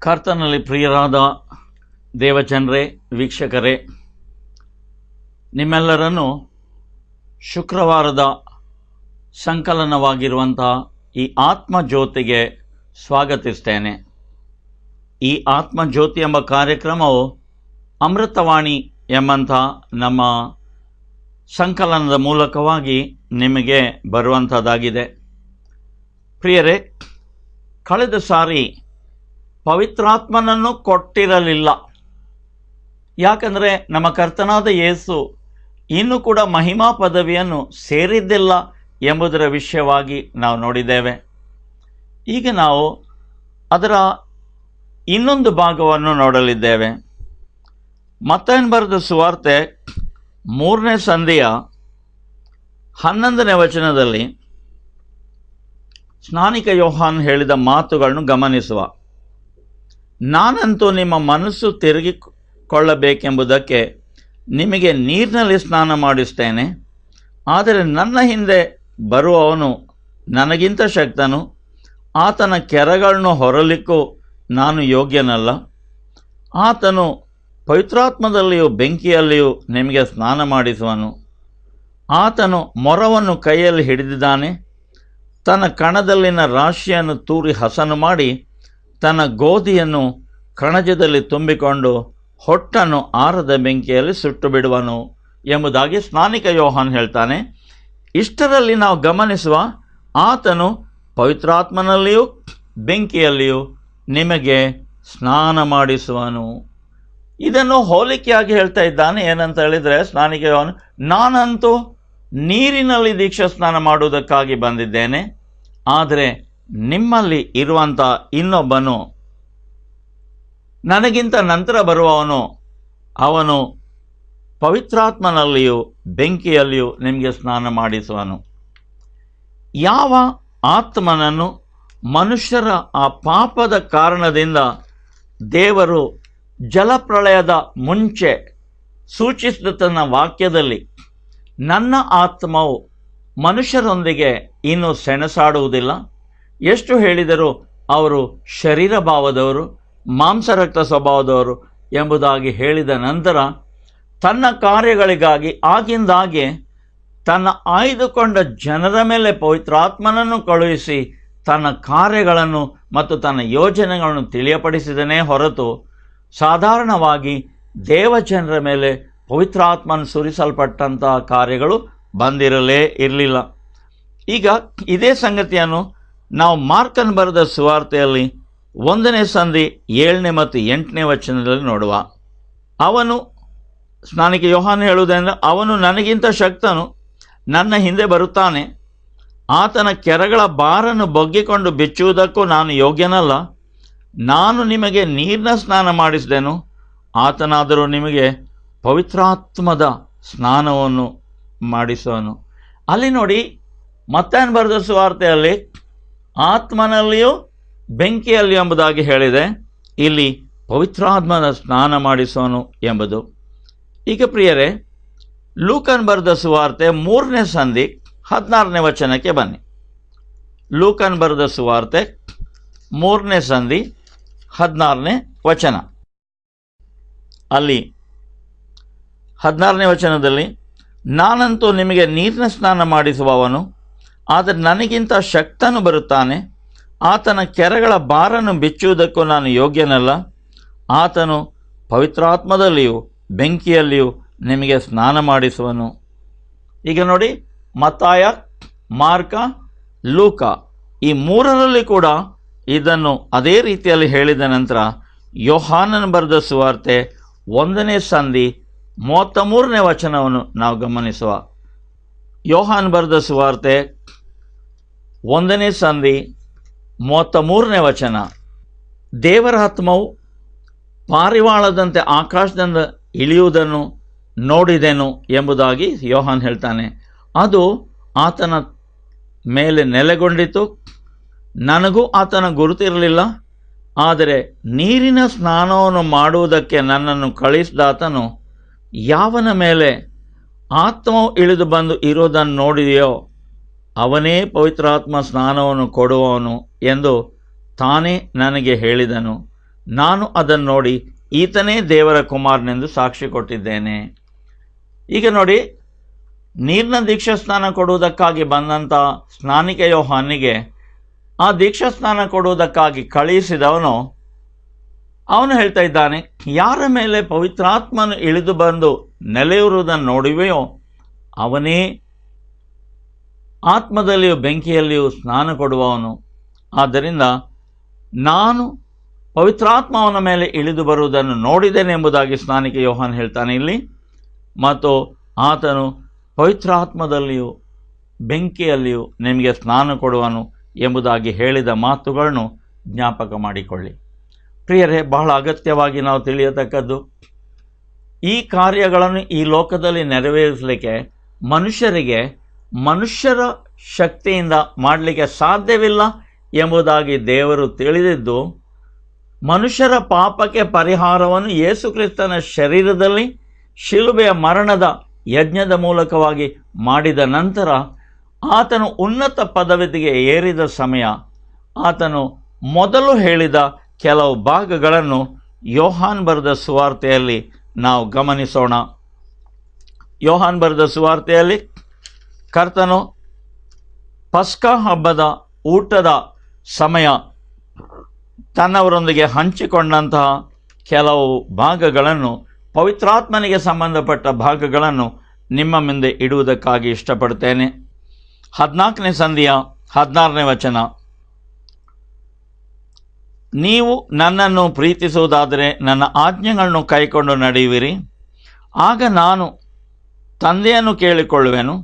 ಕರ್ತನಲ್ಲಿ ಪ್ರಿಯರಾದ ದೇವಜನರೇ, ವೀಕ್ಷಕರೇ, ನಿಮ್ಮೆಲ್ಲರನ್ನು ಶುಕ್ರವಾರದ ಸಂಕಲನವಾಗಿರುವಂಥ ಈ ಆತ್ಮಜ್ಯೋತಿಗೆ ಸ್ವಾಗತಿಸ್ತೇನೆ. ಈ ಆತ್ಮಜ್ಯೋತಿ ಎಂಬ ಕಾರ್ಯಕ್ರಮವು ಅಮೃತವಾಣಿ ಎಂಬಂಥ ನಮ್ಮ ಸಂಕಲನದ ಮೂಲಕವಾಗಿ ನಿಮಗೆ ಬರುವಂಥದ್ದಾಗಿದೆ. ಪ್ರಿಯರೇ, ಕಳೆದ ಸಾರಿ ಪವಿತ್ರಾತ್ಮನನ್ನು ಕೊಟ್ಟಿರಲಿಲ್ಲ. ಯಾಕಂದರೆ ನಮ್ಮ ಕರ್ತನಾದ ಯೇಸು ಇನ್ನೂ ಕೂಡ ಮಹಿಮಾ ಪದವಿಯನ್ನು ಸೇರಿದ್ದಿಲ್ಲ ಎಂಬುದರ ವಿಷಯವಾಗಿ ನಾವು ನೋಡಿದ್ದೇವೆ. ಈಗ ನಾವು ಅದರ ಇನ್ನೊಂದು ಭಾಗವನ್ನು ನೋಡಲಿದ್ದೇವೆ. ಮತ್ತಾಯನು ಬರೆದ ಸುವಾರ್ತೆ 3ನೇ ಸಂಧಿಯ 11ನೇ ವಚನದಲ್ಲಿ ಸ್ನಾನಿಕ ಯೋಹಾನ್ ಹೇಳಿದ ಮಾತುಗಳನ್ನು ಗಮನಿಸುವ. ನಾನಂತೂ ನಿಮ್ಮ ಮನಸ್ಸು ತಿರುಗಿಕೊಳ್ಳಬೇಕೆಂಬುದಕ್ಕೆ ನಿಮಗೆ ನೀರಿನಲ್ಲಿ ಸ್ನಾನ ಮಾಡಿಸ್ತೇನೆ. ಆದರೆ ನನ್ನ ಹಿಂದೆ ಬರುವವನು ನನಗಿಂತ ಶಕ್ತನು. ಆತನ ಕೆರಗಳನ್ನು ಹೊರಲಿಕ್ಕೂ ನಾನು ಯೋಗ್ಯನಲ್ಲ. ಆತನು ಪವಿತ್ರಾತ್ಮದಲ್ಲಿಯೂ ಬೆಂಕಿಯಲ್ಲಿಯೂ ನಿಮಗೆ ಸ್ನಾನ ಮಾಡಿಸುವನು. ಆತನು ಮೊರವನ್ನು ಕೈಯಲ್ಲಿ ಹಿಡಿದಿದ್ದಾನೆ. ತನ್ನ ಕಣದಲ್ಲಿನ ರಾಶಿಯನ್ನು ತೂರಿ ಹಸನು ಮಾಡಿ ತನ್ನ ಗೋಧಿಯನ್ನು ಕಣಜದಲ್ಲಿ ತುಂಬಿಕೊಂಡು ಹೊಟ್ಟನ್ನು ಆರದ ಬೆಂಕಿಯಲ್ಲಿ ಸುಟ್ಟು ಬಿಡುವನು ಎಂಬುದಾಗಿ ಸ್ನಾನಿಕ ಯೋಹಾನ್ ಹೇಳ್ತಾನೆ. ಇಷ್ಟರಲ್ಲಿ ನಾವು ಗಮನಿಸುವ, ಆತನು ಪವಿತ್ರಾತ್ಮನಲ್ಲಿಯೂ ಬೆಂಕಿಯಲ್ಲಿಯೂ ನಿಮಗೆ ಸ್ನಾನ ಮಾಡಿಸುವನು. ಇದನ್ನು ಹೋಲಿಕೆಯಾಗಿ ಹೇಳ್ತಾ ಇದ್ದಾನೆ. ಏನಂತ ಹೇಳಿದರೆ, ಸ್ನಾನಿಕ ಯೋಹಾನ್, ನಾನಂತೂ ನೀರಿನಲ್ಲಿ ದೀಕ್ಷಾ ಸ್ನಾನ ಮಾಡುವುದಕ್ಕಾಗಿ ಬಂದಿದ್ದೇನೆ. ಆದರೆ ನಿಮ್ಮಲ್ಲಿ ಇರುವಂಥ ಇನ್ನೊಬ್ಬನು, ನನಗಿಂತ ನಂತರ ಬರುವವನು, ಅವನು ಪವಿತ್ರಾತ್ಮನಲ್ಲಿಯೂ ಬೆಂಕಿಯಲ್ಲಿಯೂ ನಿಮಗೆ ಸ್ನಾನ ಮಾಡಿಸುವನು. ಯಾವ ಆತ್ಮನನ್ನು ಮನುಷ್ಯರ ಆ ಪಾಪದ ಕಾರಣದಿಂದ ದೇವರು ಜಲಪ್ರಳಯದ ಮುಂಚೆ ಸೂಚಿಸಿದ ತನ್ನ ವಾಕ್ಯದಲ್ಲಿ, ನನ್ನ ಆತ್ಮವು ಮನುಷ್ಯರೊಂದಿಗೆ ಇನ್ನೂ ಸೆಣಸಾಡುವುದಿಲ್ಲ, ಎಷ್ಟು ಹೇಳಿದರೂ ಅವರು ಶರೀರ ಭಾವದವರು, ಮಾಂಸರಕ್ತ ಸ್ವಭಾವದವರು ಎಂಬುದಾಗಿ ಹೇಳಿದ ನಂತರ ತನ್ನ ಕಾರ್ಯಗಳಿಗಾಗಿ ಆಗಿಂದಾಗೆ ತನ್ನ ಆಯ್ದುಕೊಂಡ ಜನರ ಮೇಲೆ ಪವಿತ್ರಾತ್ಮನನ್ನು ಕಳುಹಿಸಿ ತನ್ನ ಕಾರ್ಯಗಳನ್ನು ಮತ್ತು ತನ್ನ ಯೋಜನೆಗಳನ್ನು ತಿಳಿಯಪಡಿಸಿದನೇ ಹೊರತು ಸಾಧಾರಣವಾಗಿ ದೇವಜನರ ಮೇಲೆ ಪವಿತ್ರಾತ್ಮನ ಸುರಿಸಲ್ಪಟ್ಟಂತಹ ಕಾರ್ಯಗಳು ಬಂದಿರಲೇ ಇರಲಿಲ್ಲ. ಈಗ ಇದೇ ಸಂಗತಿಯನ್ನು ನಾವು ಮಾರ್ಕನ್ ಬರೆದ ಸುವಾರ್ತೆಯಲ್ಲಿ 1ನೇ ಸಂಧಿ 7ನೇ ಮತ್ತು 8ನೇ ವಚನದಲ್ಲಿ ನೋಡುವ. ಅವನು, ಸ್ನಾನಿಕ ಯೋಹಾನ್ ಹೇಳುವುದೆಂದರೆ, ಅವನು ನನಗಿಂತ ಶಕ್ತನು, ನನ್ನ ಹಿಂದೆ ಬರುತ್ತಾನೆ. ಆತನ ಕೆರಗಳ ಬಾರನ್ನು ಬೊಗ್ಗಿಕೊಂಡು ಬಿಚ್ಚುವುದಕ್ಕೂ ನಾನು ಯೋಗ್ಯನಲ್ಲ. ನಾನು ನಿಮಗೆ ನೀರಿನ ಸ್ನಾನ ಮಾಡಿಸಿದೆನು, ಆತನಾದರೂ ನಿಮಗೆ ಪವಿತ್ರಾತ್ಮದ ಸ್ನಾನವನ್ನು ಮಾಡಿಸುವನು. ಅಲ್ಲಿ ನೋಡಿ, ಮತ್ತಾಯನು ಬರೆದ ಸುವಾರ್ತೆಯಲ್ಲಿ ಆತ್ಮನಲ್ಲಿಯೂ ಬೆಂಕಿಯಲ್ಲಿ ಎಂಬುದಾಗಿ ಹೇಳಿದೆ. ಇಲ್ಲಿ ಪವಿತ್ರಾತ್ಮನ ಸ್ನಾನ ಮಾಡಿಸುವನು ಎಂಬುದು. ಈಗ ಪ್ರಿಯರೇ, ಲೂಕನ್ ಬರೆದ ಸುವಾರ್ತೆ 3ನೇ ಸಂಧಿ 16ನೇ ವಚನಕ್ಕೆ ಬನ್ನಿ. ಲೂಕನ್ ಬರೆದ ಸುವಾರ್ತೆ 3ನೇ ಸಂಧಿ 16ನೇ ವಚನ. ಅಲ್ಲಿ 16ನೇ ವಚನದಲ್ಲಿ, ನಾನಂತೂ ನಿಮಗೆ ನೀರಿನ ಸ್ನಾನ ಮಾಡಿಸುವವನು, ಆದರೆ ನನಗಿಂತ ಶಕ್ತನು ಬರುತ್ತಾನೆ. ಆತನ ಕೆರಗಳ ಬಾರನ್ನು ಬಿಚ್ಚುವುದಕ್ಕೂ ನಾನು ಯೋಗ್ಯನಲ್ಲ. ಆತನು ಪವಿತ್ರಾತ್ಮದಲ್ಲಿಯೂ ಬೆಂಕಿಯಲ್ಲಿಯೂ ನಿಮಗೆ ಸ್ನಾನ ಮಾಡಿಸುವನು. ಈಗ ನೋಡಿ, ಮತ್ತಾಯ, ಮಾರ್ಕ, ಲೂಕ ಈ 3ರಲ್ಲಿ ಕೂಡ ಇದನ್ನು ಅದೇ ರೀತಿಯಲ್ಲಿ ಹೇಳಿದ ನಂತರ ಯೋಹಾನನ ಬರೆದ ಸುವಾರ್ತೆ 1ನೇ ಸಂಧಿ 33ನೇ ವಚನವನ್ನು ನಾವು ಗಮನಿಸುವ. ಯೋಹಾನ್ ಬರೆದ ಸುವಾರ್ತೆ 1ನೇ ಸಂಧಿ 33ನೇ ವಚನ. ದೇವರ ಆತ್ಮವು ಪಾರಿವಾಳದಂತೆ ಆಕಾಶದಿಂದ ಇಳಿಯುವುದನ್ನು ನೋಡಿದೆನು ಎಂಬುದಾಗಿ ಯೋಹಾನ್ ಹೇಳ್ತಾನೆ. ಅದು ಆತನ ಮೇಲೆ ನೆಲೆಗೊಂಡಿತು. ನನಗೂ ಆತನ ಗುರುತಿರಲಿಲ್ಲ. ಆದರೆ ನೀರಿನ ಸ್ನಾನವನ್ನು ಮಾಡುವುದಕ್ಕೆ ನನ್ನನ್ನು ಕಳಿಸಿದಾತನು ಯಾವನ ಮೇಲೆ ಆತ್ಮವು ಇಳಿದು ಬಂದು ಇರೋದನ್ನು ನೋಡಿದೆಯೋ ಅವನೇ ಪವಿತ್ರಾತ್ಮ ಸ್ನಾನವನ್ನು ಕೊಡುವವನು ಎಂದು ತಾನೇ ನನಗೆ ಹೇಳಿದನು. ನಾನು ಅದನ್ನು ನೋಡಿ ಈತನೇ ದೇವರ ಕುಮಾರನೆಂದು ಸಾಕ್ಷಿ ಕೊಟ್ಟಿದ್ದೇನೆ. ಈಗ ನೋಡಿ, ನೀರಿನ ದೀಕ್ಷಾಸ್ನಾನ ಕೊಡುವುದಕ್ಕಾಗಿ ಬಂದಂಥ ಸ್ನಾನಿಕ ಯೋಹಾನಿಗೆ ಆ ದೀಕ್ಷಾಸ್ನಾನ ಕೊಡುವುದಕ್ಕಾಗಿ ಕಳುಹಿಸಿದವನು ಅವನು ಹೇಳ್ತಾ ಇದ್ದಾನೆ, ಯಾರ ಮೇಲೆ ಪವಿತ್ರಾತ್ಮನು ಇಳಿದು ಬಂದು ನೆಲೆಯೂರುವುದನ್ನು ನೋಡುವೆಯೋ ಅವನೇ ಆತ್ಮದಲ್ಲಿಯೂ ಬೆಂಕಿಯಲ್ಲಿಯೂ ಸ್ನಾನ ಕೊಡುವವನು. ಆದ್ದರಿಂದ ನಾನು ಪವಿತ್ರಾತ್ಮ ಅವನ ಮೇಲೆ ಇಳಿದು ಬರುವುದನ್ನು ನೋಡಿದ್ದೇನೆಂಬುದಾಗಿ ಸ್ನಾನಿಕ ಯೋಹಾನ್ ಹೇಳ್ತಾನೆ ಇಲ್ಲಿ. ಮತ್ತು ಆತನು ಪವಿತ್ರಾತ್ಮದಲ್ಲಿಯೂ ಬೆಂಕಿಯಲ್ಲಿಯೂ ನಿಮಗೆ ಸ್ನಾನ ಕೊಡುವನು ಎಂಬುದಾಗಿ ಹೇಳಿದ ಮಾತುಗಳನ್ನು ಜ್ಞಾಪಕ ಮಾಡಿಕೊಳ್ಳಿ. ಪ್ರಿಯರೇ, ಬಹಳ ಅಗತ್ಯವಾಗಿ ನಾವು ತಿಳಿಯತಕ್ಕದ್ದು, ಈ ಕಾರ್ಯಗಳನ್ನು ಈ ಲೋಕದಲ್ಲಿ ನೆರವೇರಿಸಲಿಕ್ಕೆ ಮನುಷ್ಯರ ಶಕ್ತಿಯಿಂದ ಮಾಡಲಿಕ್ಕೆ ಸಾಧ್ಯವಿಲ್ಲ ಎಂಬುದಾಗಿ ದೇವರು ತಿಳಿದಿದ್ದು, ಮನುಷ್ಯರ ಪಾಪಕ್ಕೆ ಪರಿಹಾರವನ್ನು ಯೇಸುಕ್ರಿಸ್ತನ ಶರೀರದಲ್ಲಿ ಶಿಲುಬೆಯ ಮರಣದ ಯಜ್ಞದ ಮೂಲಕವಾಗಿ ಮಾಡಿದ ನಂತರ ಆತನು ಉನ್ನತ ಪದವಿಗೆ ಏರಿದ ಸಮಯ ಆತನು ಮೊದಲು ಹೇಳಿದ ಕೆಲವು ಭಾಗಗಳನ್ನು ಯೋಹಾನ್ ಬರೆದ ಸುವಾರ್ತೆಯಲ್ಲಿ ನಾವು ಗಮನಿಸೋಣ. ಯೋಹಾನ್ ಬರೆದ ಸುವಾರ್ತೆಯಲ್ಲಿ ಕರ್ತನು ಪಸ್ಕ ಹಬ್ಬದ ಊಟದ ಸಮಯ ತನ್ನವರೊಂದಿಗೆ ಹಂಚಿಕೊಂಡಂತಹ ಕೆಲವು ಭಾಗಗಳನ್ನು, ಪವಿತ್ರಾತ್ಮನಿಗೆ ಸಂಬಂಧಪಟ್ಟ ಭಾಗಗಳನ್ನು ನಿಮ್ಮ ಮುಂದೆ ಇಡುವುದಕ್ಕಾಗಿ ಇಷ್ಟಪಡ್ತೇನೆ. 14ನೇ ಸಂಧಿಯ 16ನೇ ವಚನ, ನೀವು ನನ್ನನ್ನು ಪ್ರೀತಿಸುವುದಾದರೆ ನನ್ನ ಆಜ್ಞೆಗಳನ್ನು ಕೈಕೊಂಡು ನಡೆಯುವಿರಿ. ಆಗ ನಾನು ತಂದೆಯನ್ನು ಕೇಳಿಕೊಳ್ಳುವೆನು,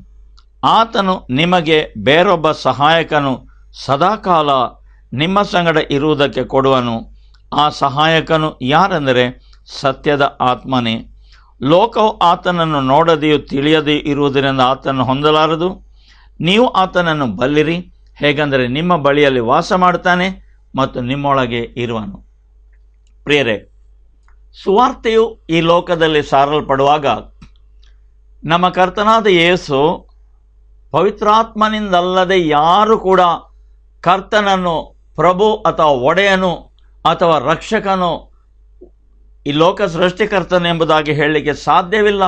ಆತನು ನಿಮಗೆ ಬೇರೊಬ್ಬ ಸಹಾಯಕನು ಸದಾಕಾಲ ನಿಮ್ಮ ಸಂಗಡ ಇರುವುದಕ್ಕೆ ಕೊಡುವನು. ಆ ಸಹಾಯಕನು ಯಾರೆಂದರೆ ಸತ್ಯದ ಆತ್ಮನೇ. ಲೋಕವು ಆತನನ್ನು ನೋಡದೆಯೂ ತಿಳಿಯದೆಯೂ ಇರುವುದರಿಂದ ಆತನನ್ನು ಹೊಂದಲಾರದು. ನೀವು ಆತನನ್ನು ಬಲ್ಲಿರಿ, ಹೇಗೆಂದರೆ ನಿಮ್ಮ ಬಳಿಯಲ್ಲಿ ವಾಸ ಮಾಡುತ್ತಾನೆ ಮತ್ತು ನಿಮ್ಮೊಳಗೆ ಇರುವನು. ಪ್ರಿಯರೇ, ಸುವಾರ್ತೆಯು ಈ ಲೋಕದಲ್ಲಿ ಸಾರಲ್ಪಡುವಾಗ ನಮ್ಮ ಕರ್ತನಾದ ಯೇಸು ಪವಿತ್ರಾತ್ಮನಿಂದಲ್ಲದೆ ಯಾರು ಕೂಡ ಕರ್ತನನ್ನು ಪ್ರಭು ಅಥವಾ ಒಡೆಯನು ಅಥವಾ ರಕ್ಷಕನು, ಈ ಲೋಕ ಸೃಷ್ಟಿಕರ್ತನು ಎಂಬುದಾಗಿ ಹೇಳಲಿಕ್ಕೆ ಸಾಧ್ಯವಿಲ್ಲ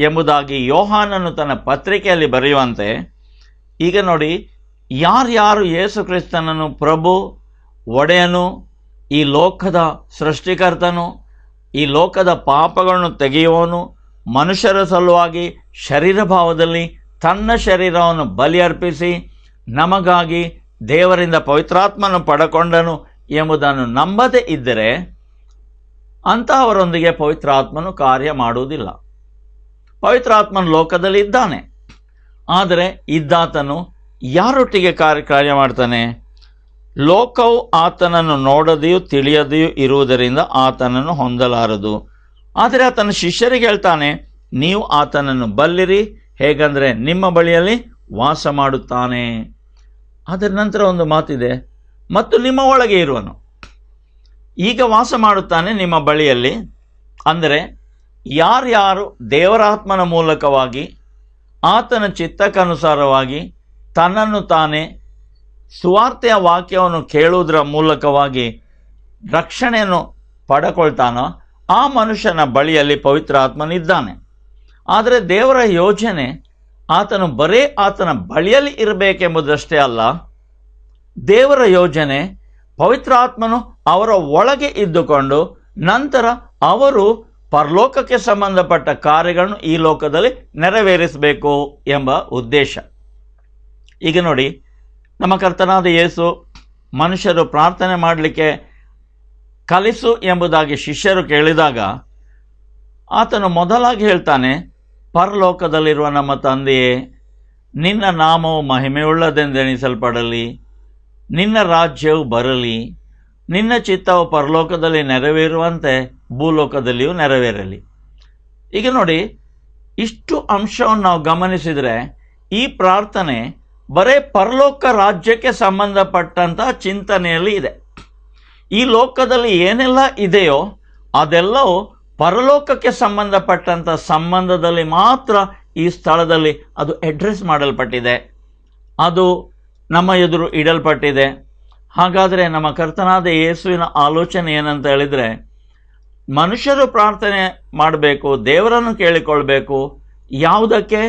ಎಂಬುದಾಗಿ ಯೋಹಾನನು ತನ್ನ ಪತ್ರಿಕೆಯಲ್ಲಿ ಬರೆಯುವಂತೆ, ಈಗ ನೋಡಿ, ಯಾರ್ಯಾರು ಯೇಸು ಕ್ರಿಸ್ತನನ್ನು ಪ್ರಭು, ಒಡೆಯನು, ಈ ಲೋಕದ ಸೃಷ್ಟಿಕರ್ತನು, ಈ ಲೋಕದ ಪಾಪಗಳನ್ನು ತೆಗೆಯುವವನು, ಮನುಷ್ಯರ ಸಲುವಾಗಿ ಶರೀರ ಭಾವದಲ್ಲಿ ತನ್ನ ಶರೀರವನ್ನು ಬಲಿ ಅರ್ಪಿಸಿ ನಮಗಾಗಿ ದೇವರಿಂದ ಪವಿತ್ರಾತ್ಮನು ಪಡಕೊಂಡನು ಎಂಬುದನ್ನು ನಂಬದೇ ಇದ್ದರೆ ಅಂತಹವರೊಂದಿಗೆ ಪವಿತ್ರಾತ್ಮನು ಕಾರ್ಯ ಮಾಡುವುದಿಲ್ಲ. ಪವಿತ್ರಾತ್ಮನು ಲೋಕದಲ್ಲಿ ಇದ್ದಾನೆ, ಆದರೆ ಇದ್ದಾತನು ಯಾರೊಟ್ಟಿಗೆ ಕಾರ್ಯ ಮಾಡ್ತಾನೆ? ಲೋಕವು ಆತನನ್ನು ನೋಡದೆಯೂ ತಿಳಿಯದೆಯೂ ಇರುವುದರಿಂದ ಆತನನ್ನು ಹೊಂದಲಾರದು. ಆದರೆ ಆತನ ಶಿಷ್ಯರಿಗೆ ಹೇಳ್ತಾನೆ, ನೀವು ಆತನನ್ನು ಬಲ್ಲಿರಿ, ಹೇಗೆಂದರೆ ನಿಮ್ಮ ಬಳಿಯಲ್ಲಿ ವಾಸ ಮಾಡುತ್ತಾನೆ. ಅದರ ನಂತರ ಒಂದು ಮಾತಿದೆ, ಮತ್ತು ನಿಮ್ಮ ಒಳಗೆ ಇರುವನು. ಈಗ ವಾಸ ಮಾಡುತ್ತಾನೆ ನಿಮ್ಮ ಬಳಿಯಲ್ಲಿ. ಅಂದರೆ ಯಾರ್ಯಾರು ದೇವರಾತ್ಮನ ಮೂಲಕವಾಗಿ ಆತನ ಚಿತ್ತಕ್ಕನುಸಾರವಾಗಿ ತನ್ನನ್ನು ತಾನೇ ಸುವಾರ್ತೆಯ ವಾಕ್ಯವನ್ನು ಕೇಳುವುದರ ಮೂಲಕವಾಗಿ ರಕ್ಷಣೆಯನ್ನು ಪಡೆಕೊಳ್ತಾನೋ ಆ ಮನುಷ್ಯನ ಬಳಿಯಲ್ಲಿ ಪವಿತ್ರಾತ್ಮನಿದ್ದಾನೆ. ಆದರೆ ದೇವರ ಯೋಜನೆ ಆತನು ಬರೇ ಆತನ ಬಳಿಯಲ್ಲಿ ಇರಬೇಕೆಂಬುದಷ್ಟೇ ಅಲ್ಲ, ದೇವರ ಯೋಜನೆ ಪವಿತ್ರಾತ್ಮನು ಅವರ ಒಳಗೆ ಇದ್ದುಕೊಂಡು ನಂತರ ಅವರು ಪರಲೋಕಕ್ಕೆ ಸಂಬಂಧಪಟ್ಟ ಕಾರ್ಯಗಳನ್ನು ಈ ಲೋಕದಲ್ಲಿ ನೆರವೇರಿಸಬೇಕು ಎಂಬ ಉದ್ದೇಶ. ಈಗ ನೋಡಿ, ನಮ್ಮ ಕರ್ತನಾದ ಯೇಸು ಮನುಷ್ಯರು ಪ್ರಾರ್ಥನೆ ಮಾಡಲಿಕ್ಕೆ ಕಲಿಸು ಎಂಬುದಾಗಿ ಶಿಷ್ಯರು ಕೇಳಿದಾಗ ಆತನು ಮೊದಲಾಗಿ ಹೇಳ್ತಾನೆ, ಪರಲೋಕದಲ್ಲಿರುವ ನಮ್ಮ ತಂದೆಯೇ, ನಿನ್ನ ನಾಮವು ಮಹಿಮೆಯುಳ್ಳದೆಂದೆಣಿಸಲ್ಪಡಲಿ, ನಿನ್ನ ರಾಜ್ಯವು ಬರಲಿ, ನಿನ್ನ ಚಿತ್ತವು ಪರಲೋಕದಲ್ಲಿ ನೆರವೇರುವಂತೆ ಭೂಲೋಕದಲ್ಲಿಯೂ ನೆರವೇರಲಿ. ಈಗ ನೋಡಿ, ಇಷ್ಟು ಅಂಶವನ್ನು ನಾವು ಗಮನಿಸಿದರೆ ಈ ಪ್ರಾರ್ಥನೆ ಬರೇ ಪರಲೋಕ ರಾಜ್ಯಕ್ಕೆ ಸಂಬಂಧಪಟ್ಟಂಥ ಚಿಂತನೆಯಲ್ಲಿ ಇದೆ. ಈ ಲೋಕದಲ್ಲಿ ಏನೆಲ್ಲ ಇದೆಯೋ ಅದೆಲ್ಲವೂ ಪರಲೋಕಕ್ಕೆ ಸಂಬಂಧಪಟ್ಟಂಥ ಸಂಬಂಧದಲ್ಲಿ ಮಾತ್ರ ಈ ಸ್ಥಳದಲ್ಲಿ ಅದು ಅಡ್ರೆಸ್ ಮಾಡಲ್ಪಟ್ಟಿದೆ, ಅದು ನಮ್ಮ ಎದುರು ಇಡಲ್ಪಟ್ಟಿದೆ. ಹಾಗಾದರೆ ನಮ್ಮ ಕರ್ತನಾದ ಯೇಸುವಿನ ಆಲೋಚನೆ ಏನಂತ ಹೇಳಿದರೆ, ಮನುಷ್ಯರು ಪ್ರಾರ್ಥನೆ ಮಾಡಬೇಕು, ದೇವರನ್ನು ಕೇಳಿಕೊಳ್ಬೇಕು. ಯಾವುದಕ್ಕೆ?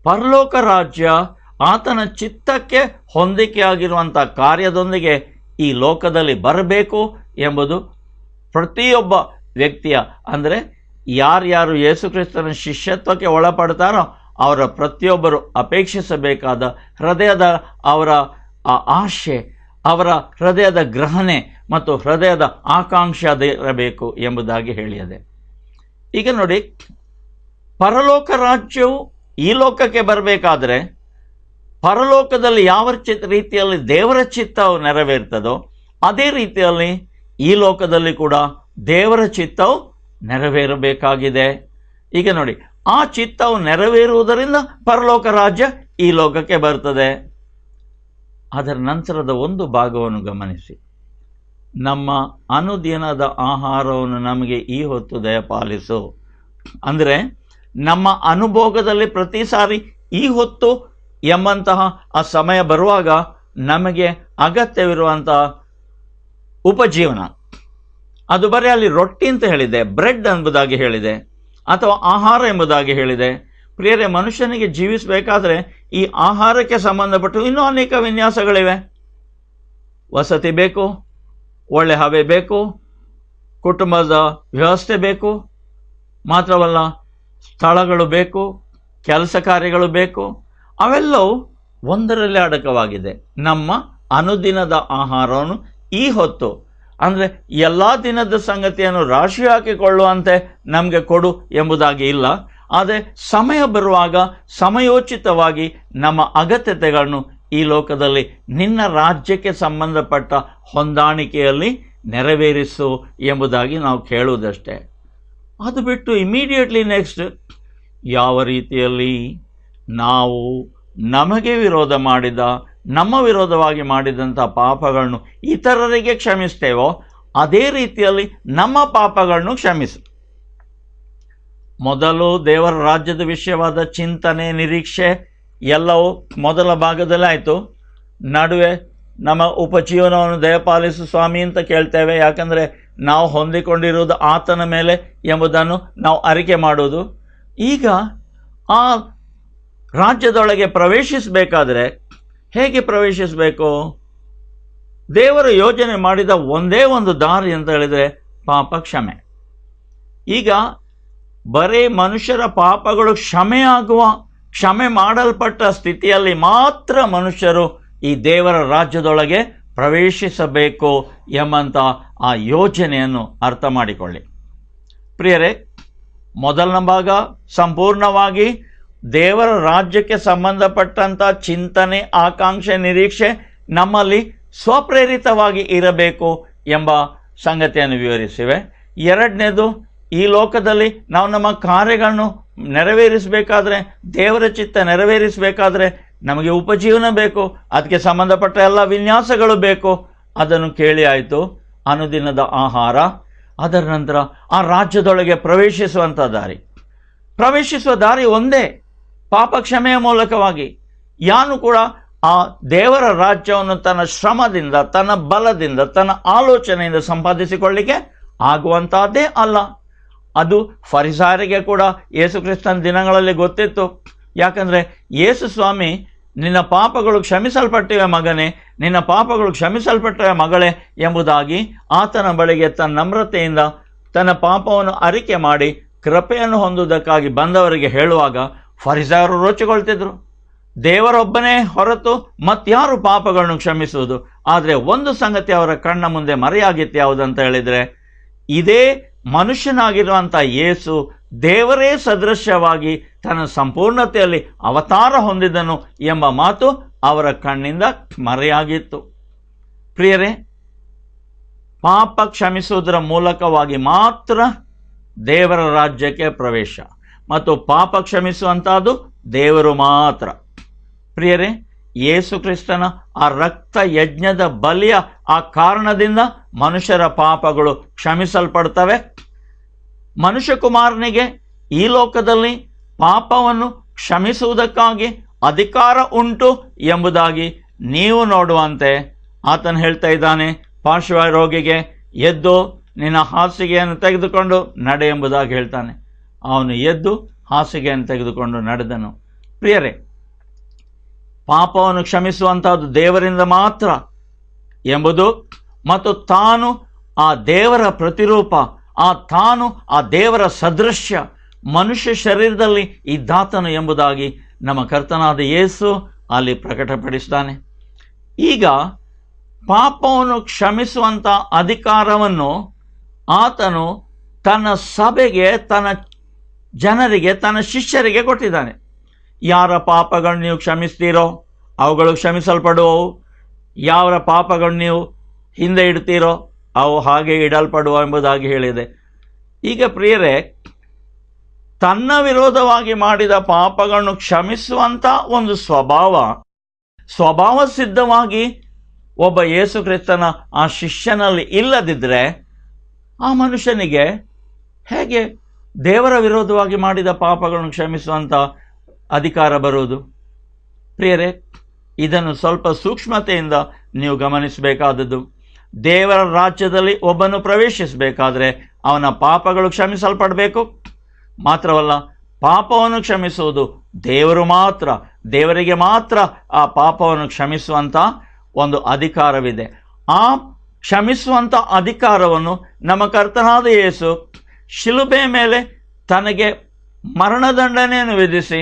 ಪರಲೋಕ ರಾಜ್ಯ ಆತನ ಚಿತ್ತಕ್ಕೆ ಹೊಂದಿಕೆಯಾಗಿರುವಂಥ ಕಾರ್ಯದೊಂದಿಗೆ ಈ ಲೋಕದಲ್ಲಿ ಬರಬೇಕು ಎಂಬುದು ಪ್ರತಿಯೊಬ್ಬ ವ್ಯಕ್ತಿಯ, ಅಂದರೆ ಯಾರ್ಯಾರು ಯೇಸು ಕ್ರಿಸ್ತನ ಶಿಷ್ಯತ್ವಕ್ಕೆ ಒಳಪಡ್ತಾರೋ ಅವರ ಪ್ರತಿಯೊಬ್ಬರು ಅಪೇಕ್ಷಿಸಬೇಕಾದ ಹೃದಯದ ಅವರ ಆಶೆ, ಅವರ ಹೃದಯದ ಗ್ರಹಣೆ ಮತ್ತು ಹೃದಯದ ಆಕಾಂಕ್ಷೆ ಅದಿರಬೇಕು ಎಂಬುದಾಗಿ ಹೇಳಿದೆ. ಈಗ ನೋಡಿ, ಪರಲೋಕ ರಾಜ್ಯವು ಈ ಲೋಕಕ್ಕೆ ಬರಬೇಕಾದ್ರೆ ಪರಲೋಕದಲ್ಲಿ ಯಾವ ರೀತಿಯಲ್ಲಿ ದೇವರ ಚಿತ್ತವು ನೆರವೇರ್ತದೋ ಅದೇ ರೀತಿಯಲ್ಲಿ ಈ ಲೋಕದಲ್ಲಿ ಕೂಡ ದೇವರ ಚಿತ್ತವು ನೆರವೇರಬೇಕಾಗಿದೆ. ಈಗ ನೋಡಿ, ಆ ಚಿತ್ತವು ನೆರವೇರುವುದರಿಂದ ಪರಲೋಕ ರಾಜ್ಯ ಈ ಲೋಕಕ್ಕೆ ಬರ್ತದೆ. ಅದರ ನಂತರದ ಒಂದು ಭಾಗವನ್ನು ಗಮನಿಸಿ. ನಮ್ಮ ಅನುದಿನದ ಆಹಾರವನ್ನು ನಮಗೆ ಈ ಹೊತ್ತು ದಯಪಾಲಿಸು. ಅಂದರೆ ನಮ್ಮ ಅನುಭೋಗದಲ್ಲಿ ಪ್ರತಿ ಸಾರಿ ಈ ಹೊತ್ತು ಎಂಬಂತಹ ಆ ಸಮಯ ಬರುವಾಗ ನಮಗೆ ಅಗತ್ಯವಿರುವಂತಹ ಉಪಜೀವನ, ಅದು ಬರೀ ಅಲ್ಲಿ ರೊಟ್ಟಿ ಅಂತ ಹೇಳಿದೆ, ಬ್ರೆಡ್ ಎಂಬುದಾಗಿ ಹೇಳಿದೆ, ಅಥವಾ ಆಹಾರ ಎಂಬುದಾಗಿ ಹೇಳಿದೆ. ಪ್ರಿಯರೇ, ಮನುಷ್ಯನಿಗೆ ಜೀವಿಸಬೇಕಾದ್ರೆ ಈ ಆಹಾರಕ್ಕೆ ಸಂಬಂಧಪಟ್ಟು ಇನ್ನೂ ಅನೇಕ ವಿನ್ಯಾಸಗಳಿವೆ. ವಸತಿ ಬೇಕು, ಒಳ್ಳೆ ಹವೆ ಬೇಕು, ಕುಟುಂಬದ ವ್ಯವಸ್ಥೆ ಬೇಕು, ಮಾತ್ರವಲ್ಲ ಸ್ಥಳಗಳು ಬೇಕು, ಕೆಲಸ ಕಾರ್ಯಗಳು ಬೇಕು. ಅವೆಲ್ಲವೂ ಒಂದರಲ್ಲೇ ಅಡಕವಾಗಿದೆ. ನಮ್ಮ ಅನುದಿನದ ಆಹಾರವನ್ನು ಈ ಹೊತ್ತು, ಅಂದರೆ ಎಲ್ಲ ದಿನದ ಸಂಗತಿಯನ್ನು ರಾಶಿ ಹಾಕಿಕೊಳ್ಳುವಂತೆ ನಮಗೆ ಕೊಡು ಎಂಬುದಾಗಿ ಇಲ್ಲ. ಆದರೆ ಸಮಯ ಬರುವಾಗ ಸಮಯೋಚಿತವಾಗಿ ನಮ್ಮ ಅಗತ್ಯತೆಗಳನ್ನು ಈ ಲೋಕದಲ್ಲಿ ನಿನ್ನ ರಾಜ್ಯಕ್ಕೆ ಸಂಬಂಧಪಟ್ಟ ಹೊಂದಾಣಿಕೆಯಲ್ಲಿ ನೆರವೇರಿಸು ಎಂಬುದಾಗಿ ನಾವು ಕೇಳುವುದಷ್ಟೇ. ಅದು ಬಿಟ್ಟು ಇಮಿಡಿಯೇಟ್ಲಿ ನೆಕ್ಸ್ಟ್, ಯಾವ ರೀತಿಯಲ್ಲಿ ನಾವು ನಮಗೆ ವಿರೋಧ ಮಾಡಿದ, ನಮ್ಮ ವಿರೋಧವಾಗಿ ಮಾಡಿದಂಥ ಪಾಪಗಳನ್ನು ಇತರರಿಗೆ ಕ್ಷಮಿಸ್ತೇವೋ ಅದೇ ರೀತಿಯಲ್ಲಿ ನಮ್ಮ ಪಾಪಗಳನ್ನು ಕ್ಷಮಿಸು. ಮೊದಲು ದೇವರ ರಾಜ್ಯದ ವಿಷಯವಾದ ಚಿಂತನೆ, ನಿರೀಕ್ಷೆ ಎಲ್ಲವೂ ಮೊದಲ ಭಾಗದಲ್ಲಿ ಆಯಿತು. ನಡುವೆ ನಮ್ಮ ಉಪಜೀವನವನ್ನು ದಯಪಾಲಿಸು ಸ್ವಾಮಿ ಅಂತ ಕೇಳ್ತೇವೆ. ಯಾಕಂದರೆ ನಾವು ಹೊಂದಿಕೊಂಡಿರುವುದು ಆತನ ಮೇಲೆ ಎಂಬುದನ್ನು ನಾವು ಅರಿಕೆ ಮಾಡುವುದು. ಈಗ ಆ ರಾಜ್ಯದೊಳಗೆ ಪ್ರವೇಶಿಸಬೇಕಾದ್ರೆ ಹೇಗೆ ಪ್ರವೇಶಿಸಬೇಕು? ದೇವರು ಯೋಜನೆ ಮಾಡಿದ ಒಂದೇ ಒಂದು ದಾರಿ ಅಂತ ಹೇಳಿದರೆ ಪಾಪ ಕ್ಷಮೆ. ಈಗ ಬರೀ ಮನುಷ್ಯರ ಪಾಪಗಳು ಕ್ಷಮೆ ಮಾಡಲ್ಪಟ್ಟ ಸ್ಥಿತಿಯಲ್ಲಿ ಮಾತ್ರ ಮನುಷ್ಯರು ಈ ದೇವರ ರಾಜ್ಯದೊಳಗೆ ಪ್ರವೇಶಿಸಬೇಕು ಎಂಬಂಥ ಆ ಯೋಜನೆಯನ್ನು ಅರ್ಥ ಮಾಡಿಕೊಳ್ಳಿ. ಪ್ರಿಯರೇ, ಮೊದಲನೇ ಭಾಗ ಸಂಪೂರ್ಣವಾಗಿ ದೇವರ ರಾಜ್ಯಕ್ಕೆ ಸಂಬಂಧಪಟ್ಟಂಥ ಚಿಂತನೆ, ಆಕಾಂಕ್ಷೆ, ನಿರೀಕ್ಷೆ ನಮ್ಮಲ್ಲಿ ಸ್ವಪ್ರೇರಿತವಾಗಿ ಇರಬೇಕು ಎಂಬ ಸಂಗತಿಯನ್ನು ವಿವರಿಸಿವೆ. ಎರಡನೇದು, ಈ ಲೋಕದಲ್ಲಿ ನಾವು ನಮ್ಮ ಕಾರ್ಯಗಳನ್ನು ನೆರವೇರಿಸಬೇಕಾದ್ರೆ, ದೇವರ ಚಿತ್ತ ನೆರವೇರಿಸಬೇಕಾದ್ರೆ ನಮಗೆ ಉಪಜೀವನ ಬೇಕು, ಅದಕ್ಕೆ ಸಂಬಂಧಪಟ್ಟ ಎಲ್ಲ ವಿನ್ಯಾಸಗಳು ಬೇಕು. ಅದನ್ನು ಕೇಳಿ ಆಯಿತು. ಅನುದಿನದ ಆಹಾರ, ಅದರ ನಂತರ ಆ ರಾಜ್ಯದೊಳಗೆ ಪ್ರವೇಶಿಸುವ ದಾರಿ ಒಂದೇ, ಪಾಪ ಕ್ಷಮೆಯ ಮೂಲಕವಾಗಿ. ಯಾನು ಕೂಡ ಆ ದೇವರ ರಾಜ್ಯವನ್ನು ತನ್ನ ಶ್ರಮದಿಂದ, ತನ್ನ ಬಲದಿಂದ, ತನ್ನ ಆಲೋಚನೆಯಿಂದ ಸಂಪಾದಿಸಿಕೊಳ್ಳಿಕ್ಕೆ ಆಗುವಂತಹದ್ದೇ ಅಲ್ಲ. ಅದು ಫರಿಸಾಯರಿಗೆ ಕೂಡ ಯೇಸು ಕ್ರಿಸ್ತನ ದಿನಗಳಲ್ಲಿ ಗೊತ್ತಿತ್ತು. ಯಾಕಂದರೆ ಯೇಸು ಸ್ವಾಮಿ, ನಿನ್ನ ಪಾಪಗಳು ಕ್ಷಮಿಸಲ್ಪಟ್ಟಿವೆ ಮಗನೇ, ನಿನ್ನ ಪಾಪಗಳು ಕ್ಷಮಿಸಲ್ಪಟ್ಟಿವೆ ಮಗಳೇ ಎಂಬುದಾಗಿ ಆತನ ಬಳಿಗೆ ತನ್ನ ನಮ್ರತೆಯಿಂದ ತನ್ನ ಪಾಪವನ್ನು ಅರಿಕೆ ಮಾಡಿ ಕೃಪೆಯನ್ನು ಹೊಂದುವುದಕ್ಕಾಗಿ ಬಂದವರಿಗೆ ಹೇಳುವಾಗ ಫರಿಸಾಯರು ರೋಚಿಕೊಳ್ತಿದ್ರು. ದೇವರೊಬ್ಬನೇ ಹೊರತು ಮತ್ಯಾರು ಪಾಪಗಳನ್ನು ಕ್ಷಮಿಸುವುದು? ಆದರೆ ಒಂದು ಸಂಗತಿ ಅವರ ಕಣ್ಣ ಮುಂದೆ ಮರೆಯಾಗಿತ್ತು. ಯಾವುದಂತ ಹೇಳಿದರೆ, ಇದೇ ಮನುಷ್ಯನಾಗಿರುವಂಥ ಯೇಸು ದೇವರೇ ಸದೃಶ್ಯವಾಗಿ ತನ್ನ ಸಂಪೂರ್ಣತೆಯಲ್ಲಿ ಅವತಾರ ಹೊಂದಿದನು ಎಂಬ ಮಾತು ಅವರ ಕಣ್ಣಿಂದ ಮರೆಯಾಗಿತ್ತು. ಪ್ರಿಯರೇ, ಪಾಪ ಕ್ಷಮಿಸುವುದರ ಮೂಲಕವಾಗಿ ಮಾತ್ರ ದೇವರ ರಾಜ್ಯಕ್ಕೆ ಪ್ರವೇಶ, ಮತ್ತು ಪಾಪ ಕ್ಷಮಿಸುವಂತಹದ್ದು ದೇವರು ಮಾತ್ರ. ಪ್ರಿಯರೇ, ಯೇಸು ಕ್ರಿಸ್ತನ ಆ ರಕ್ತ ಯಜ್ಞದ ಬಲಿಯ ಆ ಕಾರಣದಿಂದ ಮನುಷ್ಯರ ಪಾಪಗಳು ಕ್ಷಮಿಸಲ್ಪಡ್ತವೆ. ಮನುಷ್ಯಕುಮಾರನಿಗೆ ಈ ಲೋಕದಲ್ಲಿ ಪಾಪವನ್ನು ಕ್ಷಮಿಸುವುದಕ್ಕಾಗಿ ಅಧಿಕಾರ ಉಂಟು ಎಂಬುದಾಗಿ ನೀವು ನೋಡುವಂತೆ ಆತನು ಹೇಳ್ತಾ ಇದ್ದಾನೆ, ಪಾರ್ಶ್ವ ರೋಗಿಗೆ ಎದ್ದು ನಿನ್ನ ಹಾಸಿಗೆಯನ್ನು ತೆಗೆದುಕೊಂಡು ನಡೆ ಎಂಬುದಾಗಿ ಹೇಳ್ತಾನೆ. ಅವನು ಎದ್ದು ಹಾಸಿಗೆಯನ್ನು ತೆಗೆದುಕೊಂಡು ನಡೆದನು. ಪ್ರಿಯರೇ, ಪಾಪವನ್ನು ಕ್ಷಮಿಸುವಂತಹದ್ದು ದೇವರಿಂದ ಮಾತ್ರ ಎಂಬುದು, ಮತ್ತು ತಾನು ಆ ದೇವರ ಪ್ರತಿರೂಪ, ತಾನು ಆ ದೇವರ ಸದೃಶ್ಯ ಮನುಷ್ಯ ಶರೀರದಲ್ಲಿ ಇದ್ದಾತನು ಎಂಬುದಾಗಿ ನಮ್ಮ ಕರ್ತನಾದ ಯೇಸು ಅಲ್ಲಿ ಪ್ರಕಟಪಡಿಸ್ತಾನೆ. ಈಗ ಪಾಪವನ್ನು ಕ್ಷಮಿಸುವಂಥ ಅಧಿಕಾರವನ್ನು ಆತನು ತನ್ನ ಸಭೆಗೆ, ತನ್ನ ಜನರಿಗೆ, ತನ್ನ ಶಿಷ್ಯರಿಗೆ ಕೊಟ್ಟಿದ್ದಾನೆ. ಯಾರ ಪಾಪಗಳನ್ನು ನೀವು ಕ್ಷಮಿಸ್ತೀರೋ ಅವುಗಳು ಕ್ಷಮಿಸಲ್ಪಡುವವು, ಯಾರ ಪಾಪಗಳನ್ನು ನೀವು ಹಿಂದೆ ಇಡ್ತೀರೋ ಅವು ಹಾಗೆ ಇಡಲ್ಪಡುವ ಎಂಬುದಾಗಿ ಹೇಳಿದೆ. ಈಗ ಪ್ರಿಯರೇ, ತನ್ನ ವಿರೋಧವಾಗಿ ಮಾಡಿದ ಪಾಪಗಳನ್ನು ಕ್ಷಮಿಸುವಂಥ ಒಂದು ಸ್ವಭಾವ ಸಿದ್ಧವಾಗಿ ಒಬ್ಬ ಯೇಸು ಕ್ರಿಸ್ತನ ಆ ಶಿಷ್ಯನಲ್ಲಿ ಇಲ್ಲದಿದ್ದರೆ ಆ ಮನುಷ್ಯನಿಗೆ ಹೇಗೆ ದೇವರ ವಿರೋಧವಾಗಿ ಮಾಡಿದ ಪಾಪಗಳನ್ನು ಕ್ಷಮಿಸುವಂಥ ಅಧಿಕಾರ ಬರುವುದು? ಪ್ರಿಯರೇ, ಇದನ್ನು ಸ್ವಲ್ಪ ಸೂಕ್ಷ್ಮತೆಯಿಂದ ನೀವು ಗಮನಿಸಬೇಕಾದದ್ದು. ದೇವರ ರಾಜ್ಯದಲ್ಲಿ ಒಬ್ಬನು ಪ್ರವೇಶಿಸಬೇಕಾದ್ರೆ ಅವನ ಪಾಪಗಳು ಕ್ಷಮಿಸಲ್ಪಡಬೇಕು. ಮಾತ್ರವಲ್ಲ, ಪಾಪವನ್ನು ಕ್ಷಮಿಸುವುದು ದೇವರು ಮಾತ್ರ, ದೇವರಿಗೆ ಮಾತ್ರ ಆ ಪಾಪವನ್ನು ಕ್ಷಮಿಸುವಂಥ ಒಂದು ಅಧಿಕಾರವಿದೆ. ಆ ಕ್ಷಮಿಸುವಂಥ ಅಧಿಕಾರವನ್ನು ನಮ್ಮ ಕರ್ತನಾದ ಯೇಸು ಶಿಲುಬೆ ಮೇಲೆ ತನಗೆ ಮರಣದಂಡನೆಯನ್ನು ವಿಧಿಸಿ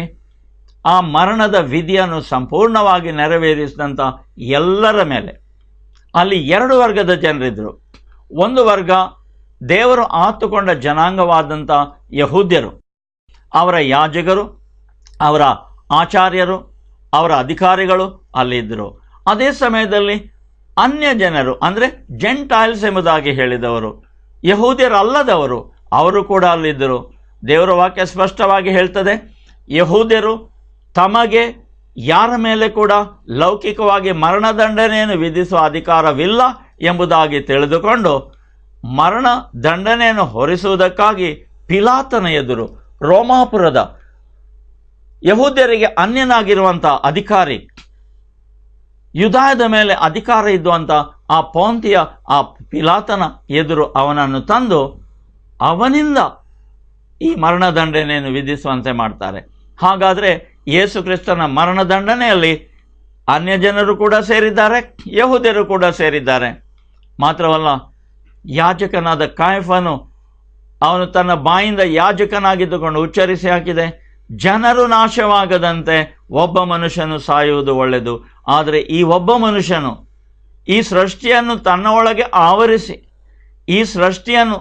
ಆ ಮರಣದ ವಿಧಿಯನ್ನು ಸಂಪೂರ್ಣವಾಗಿ ನೆರವೇರಿಸಿದಂಥ ಎಲ್ಲರ ಮೇಲೆ, ಅಲ್ಲಿ ಎರಡು ವರ್ಗದ ಜನರಿದ್ದರು. ಒಂದು ವರ್ಗ ದೇವರು ಆತುಕೊಂಡ ಜನಾಂಗವಾದಂಥ ಯಹೂದ್ಯರು, ಅವರ ಯಾಜಕರು, ಅವರ ಆಚಾರ್ಯರು, ಅವರ ಅಧಿಕಾರಿಗಳು ಅಲ್ಲಿದ್ದರು. ಅದೇ ಸಮಯದಲ್ಲಿ ಅನ್ಯ ಜನರು, ಅಂದರೆ ಜೆಂಟೈಲ್ಸ್ ಎಂಬುದಾಗಿ ಹೇಳಿದವರು, ಯಹೂದ್ಯರಲ್ಲದವರು, ಅವರು ಕೂಡ ಅಲ್ಲಿದ್ದರು. ದೇವರ ವಾಕ್ಯ ಸ್ಪಷ್ಟವಾಗಿ ಹೇಳ್ತದೆ, ಯಹೂದ್ಯರು ತಮಗೆ ಯಾರ ಮೇಲೆ ಕೂಡ ಲೌಕಿಕವಾಗಿ ಮರಣದಂಡನೆಯನ್ನು ವಿಧಿಸುವ ಅಧಿಕಾರವಿಲ್ಲ ಎಂಬುದಾಗಿ ತಿಳಿದುಕೊಂಡು ಮರಣ ದಂಡನೆಯನ್ನು ಹೊರಿಸುವುದಕ್ಕಾಗಿ ಪಿಲಾತನ ಎದುರು, ರೋಮಾಪುರದ ಯಹೂದ್ಯರಿಗೆ ಅನ್ಯನಾಗಿರುವಂಥ ಅಧಿಕಾರಿ, ಯುದಾಯದ ಮೇಲೆ ಅಧಿಕಾರ ಇದ್ದುವಂಥ ಆ ಪೋಂತಿಯ ಆ ಪಿಲಾತನ ಎದುರು ಅವನನ್ನು ತಂದು ಅವನಿಂದ ಈ ಮರಣದಂಡನೆಯನ್ನು ವಿಧಿಸುವಂತೆ ಮಾಡ್ತಾರೆ. ಹಾಗಾದರೆ ಯೇಸು ಕ್ರಿಸ್ತನ ಮರಣದಂಡನೆಯಲ್ಲಿ ಅನ್ಯ ಜನರು ಕೂಡ ಸೇರಿದ್ದಾರೆ, ಯಹೂದ್ಯರು ಕೂಡ ಸೇರಿದ್ದಾರೆ. ಮಾತ್ರವಲ್ಲ, ಯಾಜಕನಾದ ಕಾಯಫನು ಅವನು ತನ್ನ ಬಾಯಿಂದ ಯಾಜಕನಾಗಿದ್ದುಕೊಂಡು ಉಚ್ಚರಿಸಿ ಹಾಕಿದೆ, ಜನರು ನಾಶವಾಗದಂತೆ ಒಬ್ಬ ಮನುಷ್ಯನು ಸಾಯುವುದು ಒಳ್ಳೆಯದು. ಆದರೆ ಈ ಒಬ್ಬ ಮನುಷ್ಯನು ಈ ಸೃಷ್ಟಿಯನ್ನು ತನ್ನ ಒಳಗೆ ಆವರಿಸಿ, ಈ ಸೃಷ್ಟಿಯನ್ನು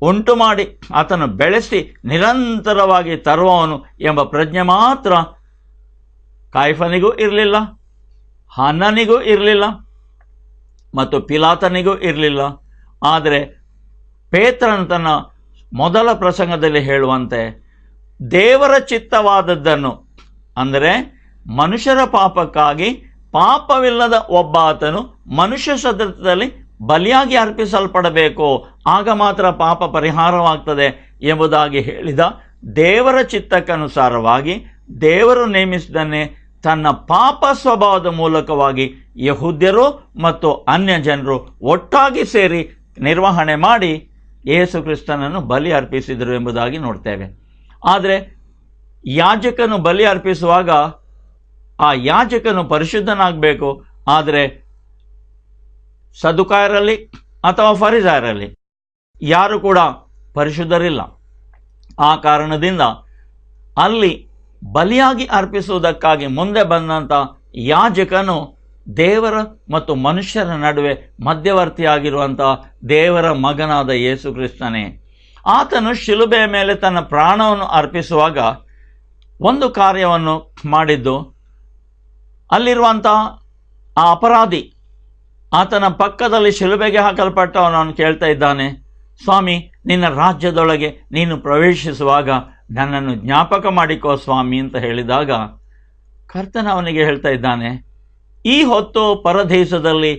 ಉಂಟು ಮಾಡಿ ಆತನು ಬೆಳೆಸಿ ನಿರಂತರವಾಗಿ ತರುವವನು ಎಂಬ ಪ್ರಜ್ಞೆ ಮಾತ್ರ ಕಾಯಫನಿಗೂ ಇರಲಿಲ್ಲ, ಹನ್ನನಿಗೂ ಇರಲಿಲ್ಲ ಮತ್ತು ಪಿಲಾತನಿಗೂ ಇರಲಿಲ್ಲ. ಆದರೆ ಪೇತ್ರನು ತನ್ನ ಮೊದಲ ಪ್ರಸಂಗದಲ್ಲಿ ಹೇಳುವಂತೆ ದೇವರ ಚಿತ್ತವಾದದ್ದನ್ನು, ಅಂದರೆ ಮನುಷ್ಯರ ಪಾಪಕ್ಕಾಗಿ ಪಾಪವಿಲ್ಲದ ಒಬ್ಬ ಆತನು ಮನುಷ್ಯ ಸದೃಶದಲ್ಲಿ ಬಲಿಯಾಗಿ ಅರ್ಪಿಸಲ್ಪಡಬೇಕು, ಆಗ ಮಾತ್ರ ಪಾಪ ಪರಿಹಾರವಾಗ್ತದೆ ಎಂಬುದಾಗಿ ಹೇಳಿದ ದೇವರ ಚಿತ್ತಕ್ಕನುಸಾರವಾಗಿ ದೇವರು ನೇಮಿಸಿದನ್ನೇ ತನ್ನ ಪಾಪ ಸ್ವಭಾವದ ಮೂಲಕವಾಗಿ ಯಹೂದ್ಯರು ಮತ್ತು ಅನ್ಯ ಜನರು ಒಟ್ಟಾಗಿ ಸೇರಿ ನಿರ್ವಹಣೆ ಮಾಡಿ ಯೇಸು ಕ್ರಿಸ್ತನನ್ನು ಬಲಿ ಅರ್ಪಿಸಿದರು ಎಂಬುದಾಗಿ ನೋಡ್ತೇವೆ. ಆದರೆ ಯಾಜಕನು ಬಲಿ ಅರ್ಪಿಸುವಾಗ ಆ ಯಾಜಕನು ಪರಿಶುದ್ಧನಾಗಬೇಕು. ಆದರೆ ಸದುಕಾಯರಲ್ಲಿ ಅಥವಾ ಫರಿಸಾಯರಲ್ಲಿ ಯಾರು ಕೂಡ ಪರಿಶುದ್ಧರಿಲ್ಲ. ಆ ಕಾರಣದಿಂದ ಅಲ್ಲಿ ಬಲಿಯಾಗಿ ಅರ್ಪಿಸುವುದಕ್ಕಾಗಿ ಮುಂದೆ ಬಂದಂಥ ಯಾಜಕನು ದೇವರ ಮತ್ತು ಮನುಷ್ಯರ ನಡುವೆ ಮಧ್ಯವರ್ತಿಯಾಗಿರುವಂಥ ದೇವರ ಮಗನಾದ ಯೇಸು ಕ್ರಿಸ್ತನೇ. ಆತನು ಶಿಲುಬೆಯ ಮೇಲೆ ತನ್ನ ಪ್ರಾಣವನ್ನು ಅರ್ಪಿಸುವಾಗ ಒಂದು ಕಾರ್ಯವನ್ನು ಮಾಡಿದ್ದು, ಅಲ್ಲಿರುವಂಥ ಆ ಅಪರಾಧಿ ಆತನ ಪಕ್ಕದಲ್ಲಿ ಶಿಲುಬೆಗೆ ಹಾಕಲ್ಪಟ್ಟವನು ಕೇಳ್ತಾ ಇದ್ದಾನೆ, ಸ್ವಾಮಿ, ನಿನ್ನ ರಾಜ್ಯದೊಳಗೆ ನೀನು ಪ್ರವೇಶಿಸುವಾಗ ನನ್ನನ್ನು ಜ್ಞಾಪಕ ಮಾಡಿಕೋ ಸ್ವಾಮಿ ಅಂತ ಹೇಳಿದಾಗ ಕರ್ತನ ಅವನಿಗೆ ಹೇಳ್ತಾ ಇದ್ದಾನೆ, ಈ ಹೊತ್ತು ಪರದೇಶದಲ್ಲಿ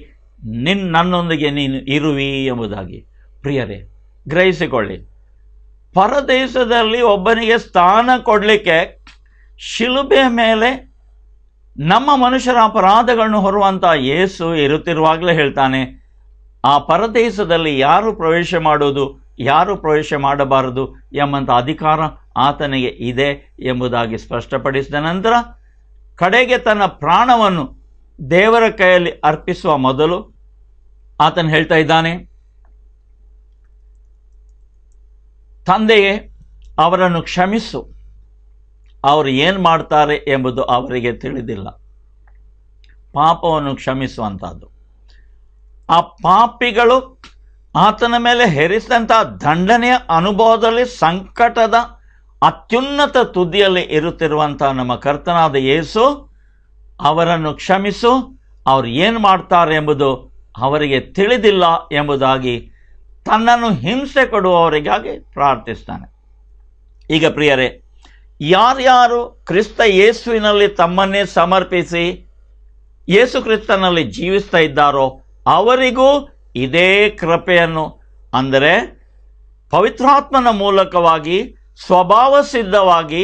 ನನ್ನೊಂದಿಗೆ ನೀನು ಇರುವಿ ಎಂಬುದಾಗಿ. ಪ್ರಿಯರೇ, ಗ್ರಹಿಸಿಕೊಳ್ಳಿ, ಪರದೇಶದಲ್ಲಿ ಒಬ್ಬನಿಗೆ ಸ್ಥಾನ ಕೊಡಲಿಕ್ಕೆ ಶಿಲುಬೆ ಮೇಲೆ ನಮ್ಮ ಮನುಷ್ಯರ ಅಪರಾಧಗಳನ್ನು ಹೊರುವಂಥ ಯೇಸು ಇರುತ್ತಿರುವಾಗಲೇ ಹೇಳ್ತಾನೆ, ಆ ಪರದೇಶದಲ್ಲಿ ಯಾರು ಪ್ರವೇಶ ಮಾಡೋದು, ಯಾರು ಪ್ರವೇಶ ಮಾಡಬಾರದು ಎಂಬಂಥ ಅಧಿಕಾರ ಆತನಿಗೆ ಇದೆ ಎಂಬುದಾಗಿ ಸ್ಪಷ್ಟಪಡಿಸಿದ ನಂತರ ಕಡೆಗೆ ತನ್ನ ಪ್ರಾಣವನ್ನು ದೇವರ ಕೈಯಲ್ಲಿ ಅರ್ಪಿಸುವ ಮೊದಲು ಆತನು ಹೇಳ್ತಾ ಇದ್ದಾನೆ, ತಂದೆಯೇ, ಅವರನ್ನು ಕ್ಷಮಿಸು, ಅವರು ಏನು ಮಾಡ್ತಾರೆ ಎಂಬುದು ಅವರಿಗೆ ತಿಳಿದಿಲ್ಲ. ಪಾಪವನ್ನು ಕ್ಷಮಿಸುವಂಥದ್ದು. ಆ ಪಾಪಿಗಳು ಆತನ ಮೇಲೆ ಹೇರಿಸಿದಂಥ ದಂಡನೆಯ ಅನುಭವದಲ್ಲಿ ಸಂಕಟದ ಅತ್ಯುನ್ನತ ತುದಿಯಲ್ಲಿ ಇರುತ್ತಿರುವಂಥ ನಮ್ಮ ಕರ್ತನಾದ ಯೇಸು ಅವರನ್ನು ಕ್ಷಮಿಸು, ಅವರು ಏನು ಮಾಡ್ತಾರೆ ಎಂಬುದು ಅವರಿಗೆ ತಿಳಿದಿಲ್ಲ ಎಂಬುದಾಗಿ ತನ್ನನ್ನು ಹಿಂಸೆ ಕೊಡುವವರಿಗಾಗಿ ಪ್ರಾರ್ಥಿಸ್ತಾನೆ. ಈಗ ಪ್ರಿಯರೇ, ಯಾರ್ಯಾರು ಕ್ರಿಸ್ತ ಯೇಸುವಿನಲ್ಲಿ ತಮ್ಮನ್ನೇ ಸಮರ್ಪಿಸಿ ಯೇಸು ಕ್ರಿಸ್ತನಲ್ಲಿ ಜೀವಿಸ್ತಾ ಇದ್ದಾರೋ ಅವರಿಗೂ ಇದೇ ಕೃಪೆಯನ್ನು, ಅಂದರೆ ಪವಿತ್ರಾತ್ಮನ ಮೂಲಕವಾಗಿ ಸ್ವಭಾವ ಸಿದ್ಧವಾಗಿ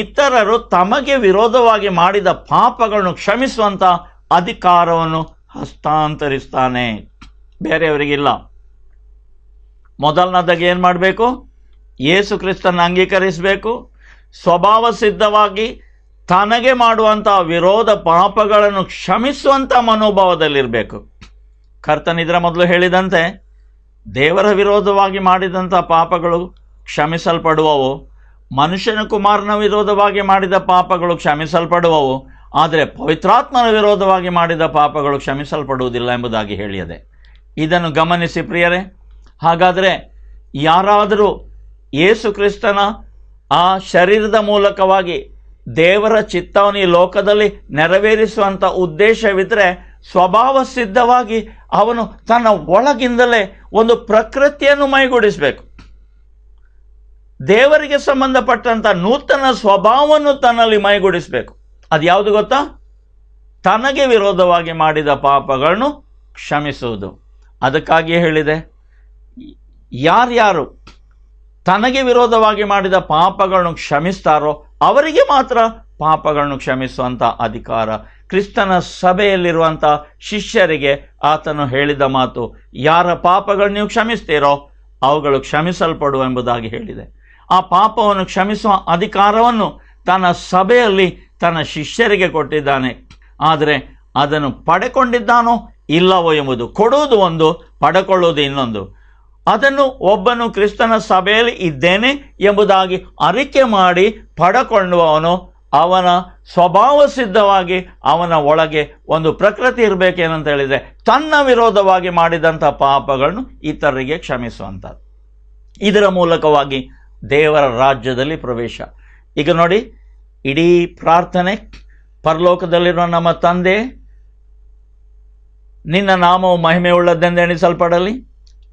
ಇತರರು ತಮಗೆ ವಿರೋಧವಾಗಿ ಮಾಡಿದ ಪಾಪಗಳನ್ನು ಕ್ಷಮಿಸುವಂಥ ಅಧಿಕಾರವನ್ನು ಹಸ್ತಾಂತರಿಸ್ತಾನೆ, ಬೇರೆಯವರಿಗಿಲ್ಲ. ಮೊದಲನೇದಾಗಿ ಏನು ಮಾಡಬೇಕು? ಯೇಸು ಕ್ರಿಸ್ತನ ಅಂಗೀಕರಿಸಬೇಕು. ಸ್ವಭಾವ ಸಿದ್ಧವಾಗಿ ತನಗೆ ಮಾಡುವಂಥ ವಿರೋಧ ಪಾಪಗಳನ್ನು ಕ್ಷಮಿಸುವಂಥ ಮನೋಭಾವದಲ್ಲಿರಬೇಕು. ಕರ್ತನಿದ್ರ ಮೊದಲು ಹೇಳಿದಂತೆ ದೇವರ ವಿರೋಧವಾಗಿ ಮಾಡಿದಂಥ ಪಾಪಗಳು ಕ್ಷಮಿಸಲ್ಪಡುವವು, ಮನುಷ್ಯನ ಕುಮಾರನ ವಿರೋಧವಾಗಿ ಮಾಡಿದ ಪಾಪಗಳು ಕ್ಷಮಿಸಲ್ಪಡುವವು, ಆದರೆ ಪವಿತ್ರಾತ್ಮನ ವಿರೋಧವಾಗಿ ಮಾಡಿದ ಪಾಪಗಳು ಕ್ಷಮಿಸಲ್ಪಡುವುದಿಲ್ಲ ಎಂಬುದಾಗಿ ಹೇಳಿದೆ. ಇದನ್ನು ಗಮನಿಸಿ ಪ್ರಿಯರೇ. ಹಾಗಾದರೆ ಯಾರಾದರೂ ಯೇಸು ಕ್ರಿಸ್ತನ ಆ ಶರೀರದ ಮೂಲಕವಾಗಿ ದೇವರ ಚಿತ್ತವನ್ನು ಈ ಲೋಕದಲ್ಲಿ ನೆರವೇರಿಸುವಂಥ ಉದ್ದೇಶವಿದ್ದರೆ ಸ್ವಭಾವ ಸಿದ್ಧವಾಗಿ ಅವನು ತನ್ನ ಒಳಗಿಂದಲೇ ಒಂದು ಪ್ರಕೃತಿಯನ್ನು ಮೈಗೂಡಿಸಬೇಕು. ದೇವರಿಗೆ ಸಂಬಂಧಪಟ್ಟಂಥ ನೂತನ ಸ್ವಭಾವವನ್ನು ತನ್ನಲ್ಲಿ ಮೈಗೂಡಿಸಬೇಕು. ಅದು ಯಾವುದು ಗೊತ್ತಾ? ತನಗೆ ವಿರೋಧವಾಗಿ ಮಾಡಿದ ಪಾಪಗಳನ್ನು ಕ್ಷಮಿಸುವುದು. ಅದಕ್ಕಾಗಿಯೇ ಹೇಳಿದೆ, ಯಾರ್ಯಾರು ತನಗೆ ವಿರೋಧವಾಗಿ ಮಾಡಿದ ಪಾಪಗಳನ್ನು ಕ್ಷಮಿಸ್ತಾರೋ ಅವರಿಗೆ ಮಾತ್ರ ಪಾಪಗಳನ್ನು ಕ್ಷಮಿಸುವಂಥ ಅಧಿಕಾರ. ಕ್ರಿಸ್ತನ ಸಭೆಯಲ್ಲಿರುವಂಥ ಶಿಷ್ಯರಿಗೆ ಆತನು ಹೇಳಿದ ಮಾತು, ಯಾರ ಪಾಪಗಳು ನೀವು ಕ್ಷಮಿಸ್ತೀರೋ ಅವುಗಳು ಕ್ಷಮಿಸಲ್ಪಡುವ ಎಂಬುದಾಗಿ ಹೇಳಿದೆ. ಆ ಪಾಪವನ್ನು ಕ್ಷಮಿಸುವ ಅಧಿಕಾರವನ್ನು ತನ್ನ ಸಭೆಯಲ್ಲಿ ತನ್ನ ಶಿಷ್ಯರಿಗೆ ಕೊಟ್ಟಿದ್ದಾನೆ. ಆದರೆ ಅದನ್ನು ಪಡೆಕೊಂಡಿದ್ದಾನೋ ಇಲ್ಲವೋ ಎಂಬುದು, ಕೊಡುವುದು ಒಂದು, ಪಡೆಕೊಳ್ಳುವುದು ಇನ್ನೊಂದು. ಅದನ್ನು ಒಬ್ಬನು ಕ್ರಿಸ್ತನ ಸಭೆಯಲ್ಲಿ ಇದ್ದೇನೆ ಎಂಬುದಾಗಿ ಅರಿಕೆ ಮಾಡಿ ಪಡೆಕೊಳ್ಳುವವನು ಅವನ ಸ್ವಭಾವ ಸಿದ್ಧವಾಗಿ ಅವನ ಒಳಗೆ ಒಂದು ಪ್ರಕೃತಿ ಇರಬೇಕೇನಂತ ಹೇಳಿದರೆ ತನ್ನ ವಿರೋಧವಾಗಿ ಮಾಡಿದಂಥ ಪಾಪಗಳನ್ನು ಇತರರಿಗೆ ಕ್ಷಮಿಸುವಂಥದ್ದು. ಇದರ ಮೂಲಕವಾಗಿ ದೇವರ ರಾಜ್ಯದಲ್ಲಿ ಪ್ರವೇಶ. ಈಗ ನೋಡಿ, ಇಡೀ ಪ್ರಾರ್ಥನೆ ಪರಲೋಕದಲ್ಲಿರುವ ನಮ್ಮ ತಂದೆ, ನಿನ್ನ ನಾಮವು ಮಹಿಮೆಯುಳ್ಳದ್ದೆಂದು ಎಣಿಸಲ್ಪಡಲಿ,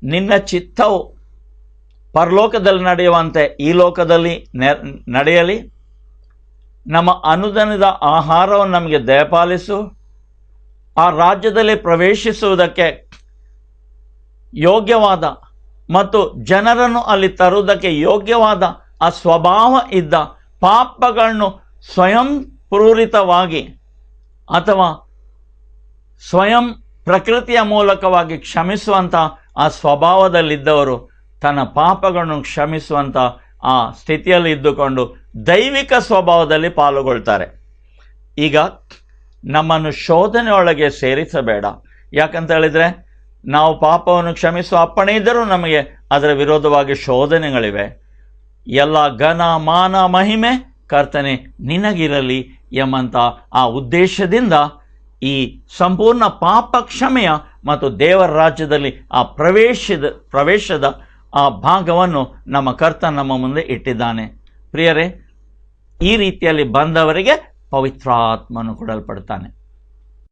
ನಿನ್ನ ಚಿತ್ತವು ಪರಲೋಕದಲ್ಲಿ ನಡೆಯುವಂತೆ ಈ ಲೋಕದಲ್ಲಿ ನಡೆಯಲಿ, ನಮ್ಮ ಅನುದಿನದ ಆಹಾರವನ್ನು ನಮಗೆ ದಯಪಾಲಿಸು, ಆ ರಾಜ್ಯದಲ್ಲಿ ಪ್ರವೇಶಿಸುವುದಕ್ಕೆ ಯೋಗ್ಯವಾದ ಮತ್ತು ಜನರನ್ನು ಅಲ್ಲಿ ತರುವುದಕ್ಕೆ ಯೋಗ್ಯವಾದ ಆ ಸ್ವಭಾವ ಇದ್ದ ಪಾಪಗಳನ್ನು ಸ್ವಯಂ ಪೂರಿತವಾಗಿ ಅಥವಾ ಸ್ವಯಂ ಪ್ರಕೃತಿಯ ಮೂಲಕವಾಗಿ ಕ್ಷಮಿಸುವಂಥ ಆ ಸ್ವಭಾವದಲ್ಲಿದ್ದವರು ತನ್ನ ಪಾಪಗಳನ್ನು ಕ್ಷಮಿಸುವಂಥ ಆ ಸ್ಥಿತಿಯಲ್ಲಿ ಇದ್ದುಕೊಂಡು ದೈವಿಕ ಸ್ವಭಾವದಲ್ಲಿ ಪಾಲ್ಗೊಳ್ತಾರೆ. ಈಗ ನಮ್ಮನ್ನು ಶೋಧನೆಯೊಳಗೆ ಸೇರಿಸಬೇಡ. ಯಾಕಂತ ಹೇಳಿದರೆ ನಾವು ಪಾಪವನ್ನು ಕ್ಷಮಿಸುವ ಅಪ್ಪಣೆ ಇದ್ದರೂ ನಮಗೆ ಅದರ ವಿರೋಧವಾಗಿ ಶೋಧನೆಗಳಿವೆ. ಎಲ್ಲ ಘನ ಮಾನ ಮಹಿಮೆ ಕರ್ತನೆ ನಿನಗಿರಲಿ ಎಂಬಂಥ ಆ ಉದ್ದೇಶದಿಂದ ಈ ಸಂಪೂರ್ಣ ಪಾಪ ಕ್ಷಮೆಯ ಮತ್ತು ದೇವರ ರಾಜ್ಯದಲ್ಲಿ ಆ ಪ್ರವೇಶದ ಆ ಭಾಗವನ್ನು ನಮ್ಮ ಕರ್ತ ನಮ್ಮ ಮುಂದೆ ಇಟ್ಟಿದ್ದಾನೆ. ಪ್ರಿಯರೇ, ಈ ರೀತಿಯಲ್ಲಿ ಬಂದವರಿಗೆ ಪವಿತ್ರಾತ್ಮನು ಕೊಡಲ್ಪಡ್ತಾನೆ.